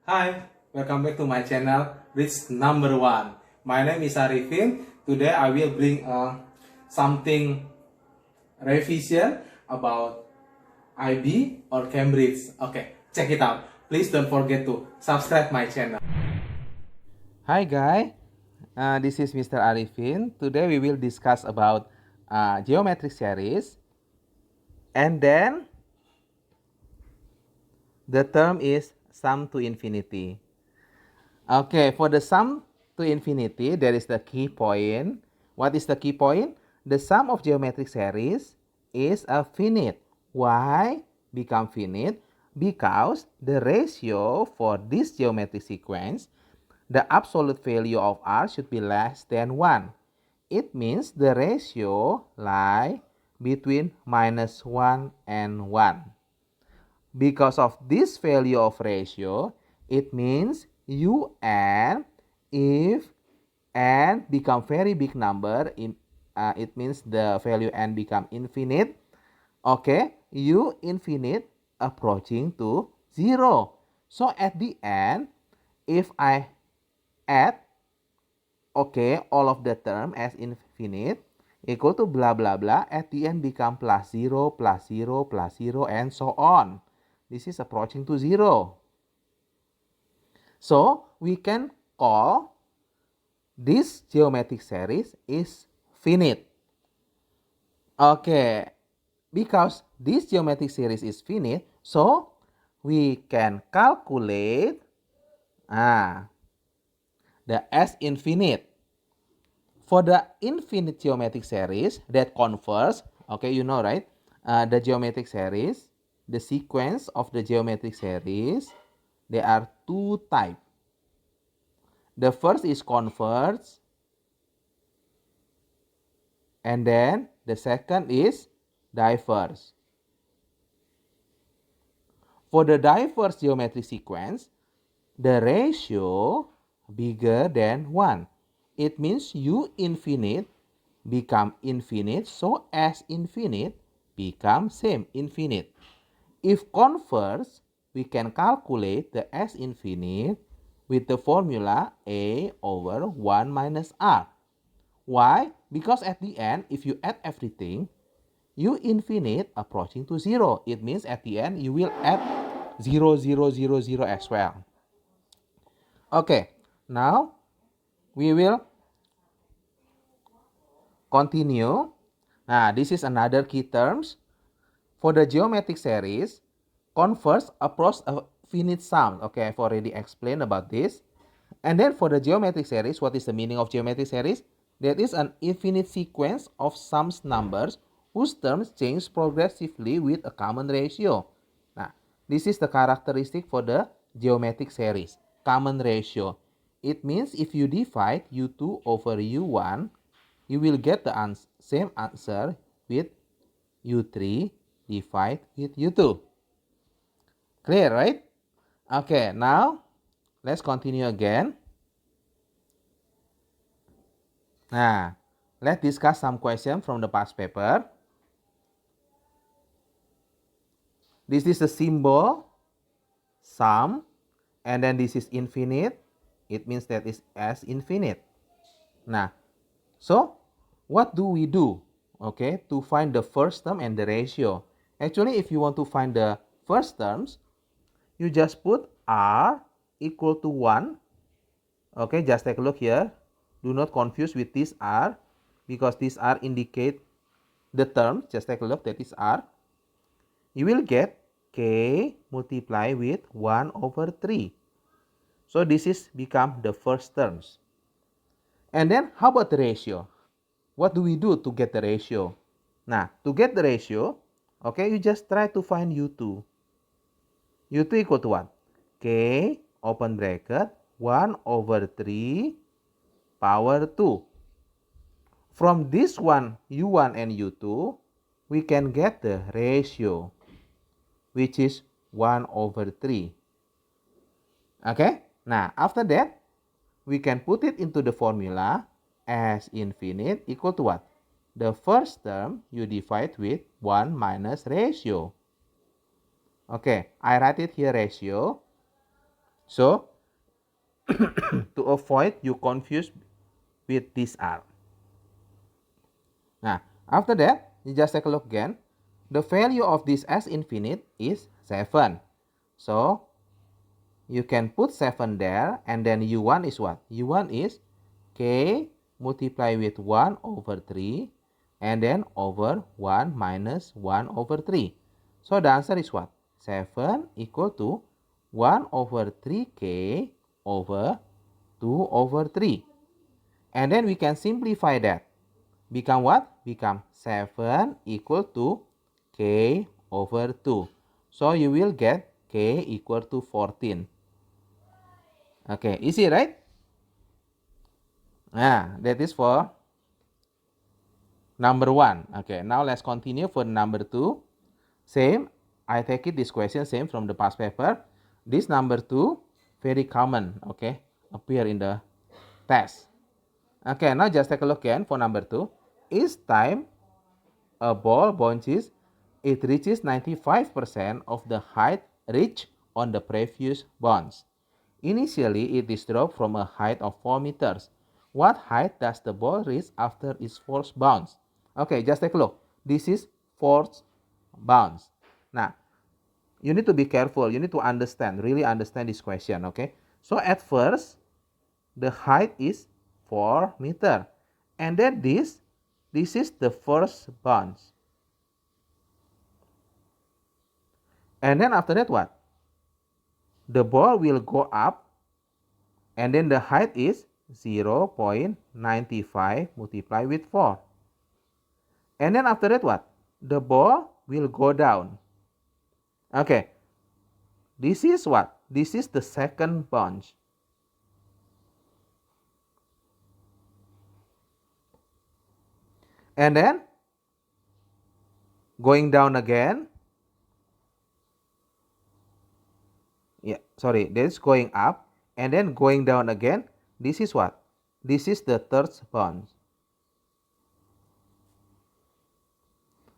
Hi, welcome back to my channel, Rich Number One. My name is Arifin. Today I will bring something revision about IB or Cambridge. Okay, check it out. Please don't forget to subscribe my channel. Hi guys, this is Mr. Arifin. Today we will discuss about geometric series, and then the term is sum to infinity. Okay, for the sum to infinity, there is the key point. What is the key point? The sum of geometric series is a finite. Why become finite? Because the ratio for this geometric sequence, the absolute value of r should be less than 1. It means the ratio lie between -1 and 1. Because of this value of ratio, it means un, if n become very big number, it means the value n become infinite. Okay, u infinite approaching to 0. So at the end, if I add, okay, all of the term as infinite equal to blah blah blah, at the end become plus 0, plus 0, plus 0, and so on. This is approaching to 0. So we can call this geometric series is finite. Okay, because this geometric series is finite, so we can calculate the S infinite. For the infinite geometric series that converges, okay, you know, right? The geometric series, the sequence of the geometric series, there are two types. The first is converge, and then the second is diverge. For the diverge geometric sequence, the ratio bigger than 1. It means u infinite become infinite, so S infinite become same infinite. If converge, we can calculate the S infinite with the formula A over 1 minus R. Why? Because at the end, if you add everything, u infinite approaching to 0. It means at the end, you will add 0, 0, 0, 0 as well. Okay, now we will continue. Now, this is another key terms. For the geometric series, converge approach a finite sum. Okay, I've already explained about this. And then for the geometric series, what is the meaning of geometric series? That is an infinite sequence of sums numbers whose terms change progressively with a common ratio. Nah, this is the characteristic for the geometric series, common ratio. It means if you divide u2 over u1, you will get the same answer with u3 divide with u2. Clear, right? Okay, now let's continue again. Nah, let's discuss some question from the past paper. This is the symbol sum, and then this is infinite. It means that is S infinite. Nah, so what do we do? Okay, to find the first term and the ratio. Actually, if you want to find the first terms, you just put R equal to 1. Okay, just take a look here. Do not confuse with this R, because this R indicate the term. Just take a look, that is R. You will get K multiply with 1 over 3. So this is become the first terms. And then how about the ratio? What do we do to get the ratio? Nah, to get the ratio, okay, you just try to find U2. U2 equal to what? K, open bracket, 1 over 3 power 2. From this one, U1 and U2, we can get the ratio, which is 1 over 3. Okay? Now, after that, we can put it into the formula as infinite equal to what? The first term you divide with 1 minus ratio. Okay, I write it here ratio. So, to avoid you confuse with this R. Now, after that, you just take a look again. The value of this S infinite is 7. So, you can put 7 there, and then U1 is what? U1 is K multiply with 1 over 3, and then over 1 minus 1 over 3. So, the answer is what? 7 equal to 1 over 3K over 2 over 3. And then we can simplify that. Become what? Become 7 equal to K over 2. So you will get K equal to 14. Okay, easy, right? Nah, that is for number 1. Okay, now let's continue for number 2. Same, I take it this question same from the past paper. This number 2, very common, okay, appear in the test. Okay, now just take a look again for number 2. Each time a ball bounces, it reaches 95% of the height reached on the previous bounce. Initially, it is dropped from a height of 4 meters. What height does the ball reach after its first bounce? Okay, just take a look. This is first bounce. Now, you need to be careful. You need to understand, really understand this question, okay? So, at first, the height is 4 meter. And then this is the first bounce. And then after that what? The ball will go up, and then the height is 0.95 multiplied with 4. And then after that what? The ball will go down. Okay. This is what? This is the second bounce. And then going down again. Yeah, sorry, this is going up and then going down again. This is what? This is the third bounce.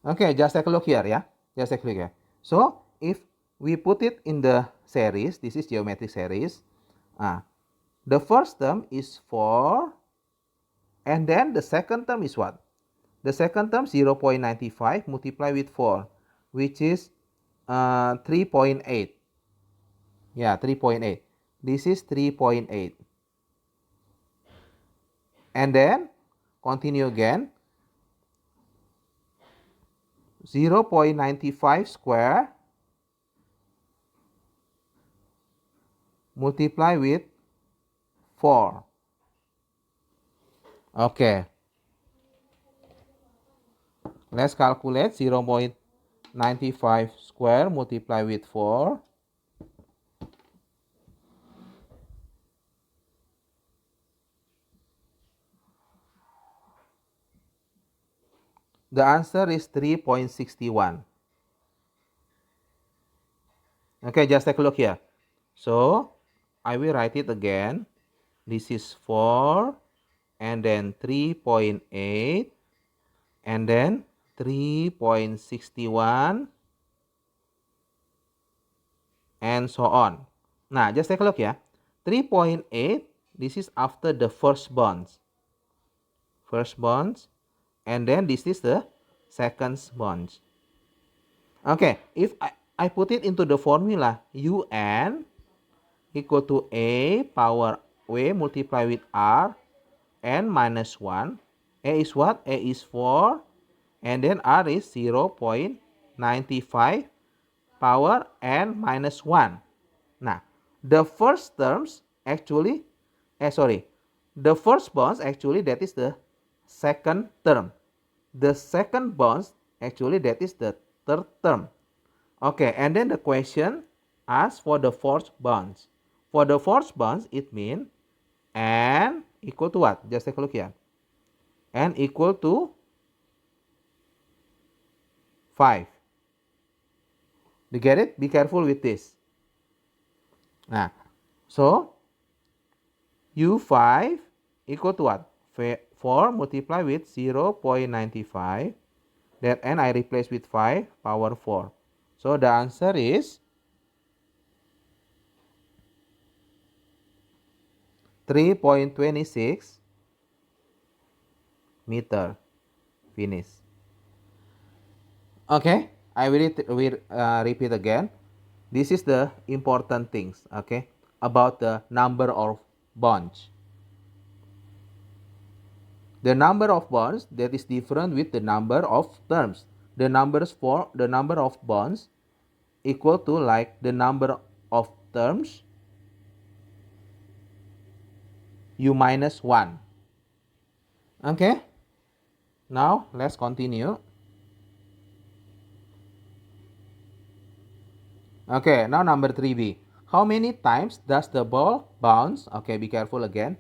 Okay, just take a look here, yeah. Just take a look here. So, if we put it in the series, this is geometric series. The first term is 4, and then the second term is what? The second term 0.95 multiplied with 4, which is 3.8. Yeah, 3.8. This is 3.8. And then continue again. 0.95 square multiply with 4. Okay. Let's calculate 0.95 square multiply with 4. The answer is 3.61. Okay, just take a look here. So, I will write it again. This is 4, and then 3.8, and then 3.61, and so on. Nah, just take a look ya. 3.8, this is after the first bounce. First bounce, and then this is the second bounce. Okay, if I put it into the formula, UN equal to A power W multiplied with R n minus 1. A is what? A is 4, and then R is 0.95 power n minus 1. Nah, the first terms actually, the first bounce actually that is the second term. The second bounce actually that is the third term. Okay, and then the question asks for the fourth bounce. For the fourth bounce, it means n equal to what? Just take a look here. N equal to 5. You get it? Be careful with this. Nah, so U5 equal to what? 4 multiplied with 0.95. That n I replace with 5 power 4. So the answer is 3.26 meter. Finish. Okay, I will repeat again. This is the important things, okay, about the number of bonds. The number of bonds that is different with the number of terms. The number of bonds equal to like the number of terms u minus 1. Okay, now let's continue. Okay, now number 3b. How many times does the ball bounce? Okay, be careful again.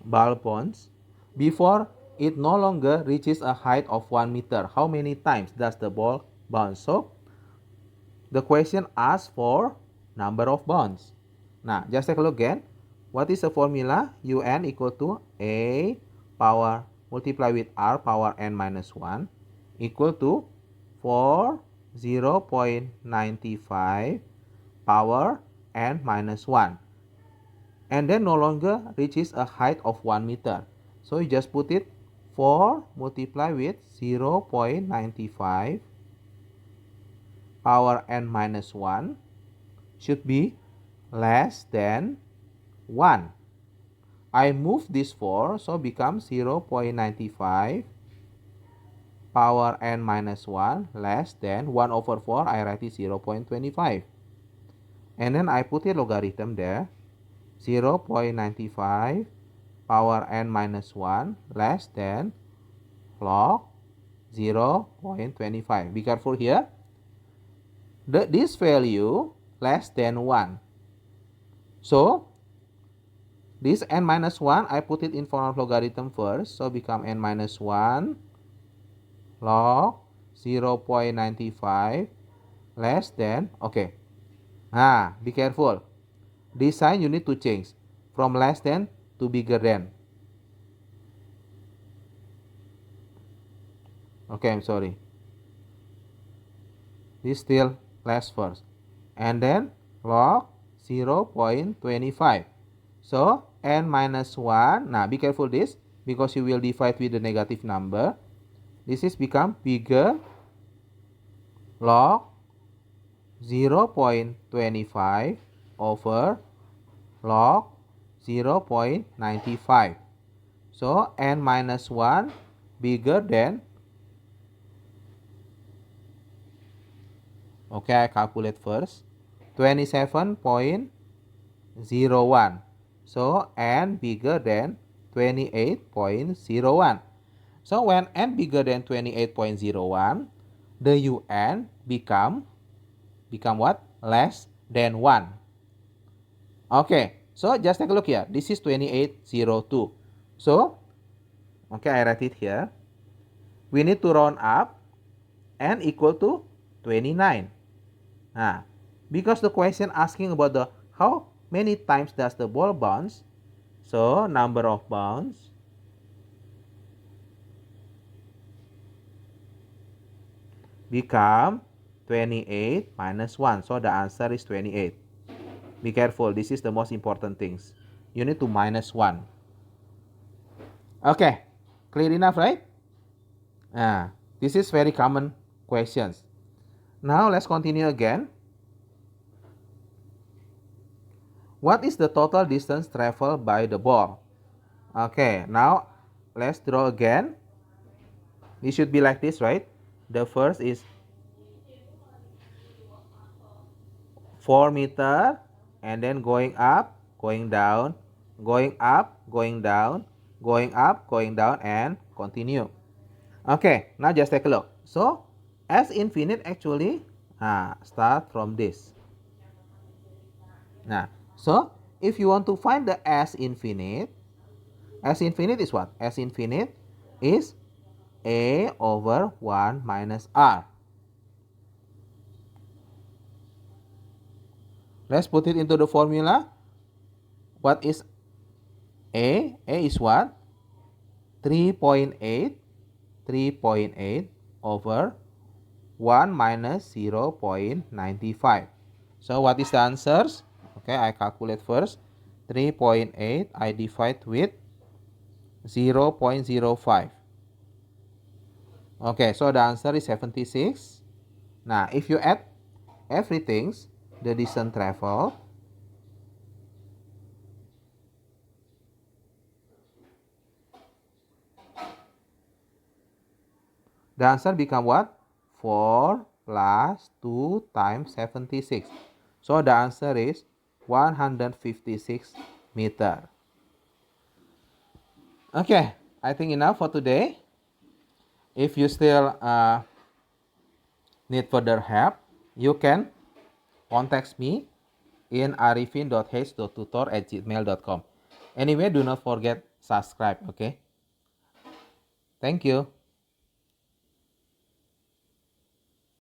Ball bounce before it no longer reaches a height of 1 meter. How many times does the ball bounce? So, the question asks for number of bounce. Now, just take a look again. What is the formula? Un equal to A power multiply with R power n minus 1 equal to 0.95 power n minus 1. And then no longer reaches a height of 1 meter. So you just put it 4 multiply with 0.95 power n minus 1 should be less than 1. I move this 4, so become 0.95 power n minus 1 less than 1 over 4, I write it 0.25. And then I put a logarithm there, 0.95 power n minus 1 less than log 0.25. Be careful here. This value less than 1. So, this n minus 1, I put it in form of logarithm first. So, become n minus 1 log 0.95 less than, okay. Be careful. This sign you need to change from less than to bigger than. Okay, I'm sorry. This still less first. And then log 0.25. So, n minus 1. Now, be careful this because you will divide with the negative number. This is become bigger log 0.25 over log 0.95. So, n minus 1 bigger than, okay, I calculate first, 27.01. So, n bigger than 28.01. So, when n bigger than 28.01, the un become what? Less than 1. Okay, so just take a look here. This is 2802. So, okay, I write it here. We need to round up n equal to 29. Nah, because the question asking about the how many times does the ball bounce, so number of bounce become 28 minus 1. So the answer is 28. Be careful, this is the most important things. You need to minus 1. Okay, clear enough, right? This is very common questions. Now let's continue again. What is the total distance traveled by the ball? Okay, now let's draw again. It should be like this, right? The first is 4 meter, and then going up, going down, going up, going down, going up, going down, and continue. Okay, now just take a look. So, S infinite actually start from this. Now, so if you want to find the S infinite is what? S infinite is A over 1 minus R. Let's put it into the formula. What is A? A is what? 3.8 over 1 minus 0.95. So what is the answers? Okay, I calculate first. 3.8 I divide with 0.05. Okay, so the answer is 76. Now, if you add everything, the distance travel, the answer become what? 4 plus 2 times 76. So the answer is 156 meter. Okay, I think enough for today. If you still need further help, you can contact me in arifin.h.tutor@gmail.com. Anyway, do not forget subscribe, okay? Thank you.